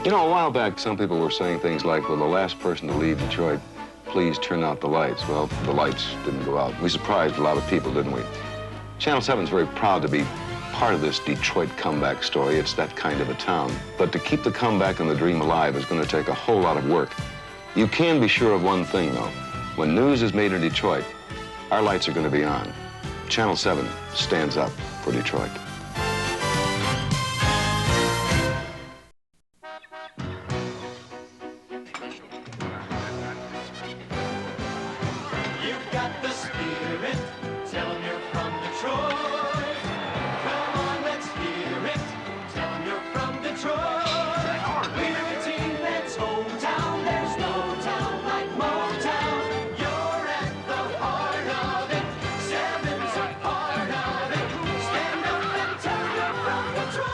You know, a while back, some people were saying things like, well, the last person to leave Detroit, please turn out the lights. Well, the lights didn't go out. We surprised a lot of people, didn't we? Channel 7's very proud to be part of this Detroit comeback story. It's that kind of a town. But to keep the comeback and the dream alive is going to take a whole lot of work. You can be sure of one thing, though. When news is made in Detroit, our lights are going to be on. Channel 7 stands up for Detroit. You've got the spirit, tell 'em you're from Detroit. Come on, let's hear it, tell 'em you're from Detroit. We're a team that's hometown, there's no town like Motown. You're at the heart of it, 7's a part of it. Stand up and tell 'em you're from Detroit.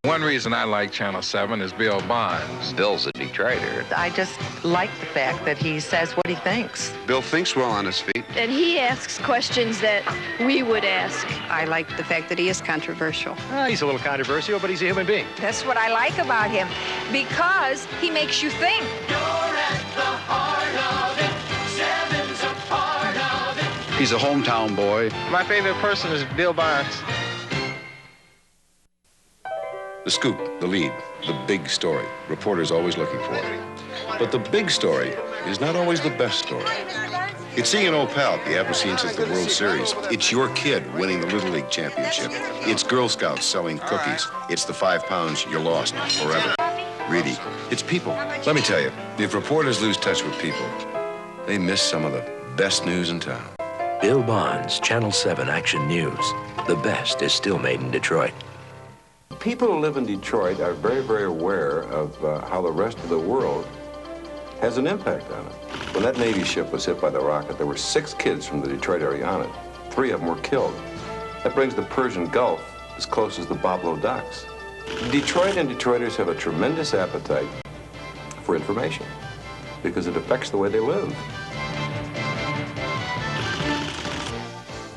One reason I like Channel 7 is Bill Bonds. Bill's a Detroiter. I just like the fact that he says what he thinks. Bill thinks well on his feet. And he asks questions that we would ask. I like the fact that he is controversial. He's a little controversial, but he's a human being. That's what I like about him, because he makes you think. You're at the heart of it, 7's a part of it. He's a hometown boy. My favorite person is Bill Bonds. The scoop, the lead, the big story. Reporters always looking for it. But the big story is not always the best story. It's seeing an old pal you haven't seen since the World Series. It's your kid winning the Little League Championship. It's Girl Scouts selling cookies. It's the 5 pounds you lost forever. Really, it's people. Let me tell you, if reporters lose touch with people, they miss some of the best news in town. Bill Bonds, Channel 7 Action News. The best is still made in Detroit. People who live in Detroit are very, very aware of how the rest of the world has an impact on it. When that Navy ship was hit by the rocket, there were 6 kids from the Detroit area on it. 3 of them were killed. That brings the Persian Gulf as close as the Boblo Docks. Detroit and Detroiters have a tremendous appetite for information because it affects the way they live.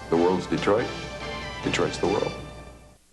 The world's Detroit. Detroit's the world.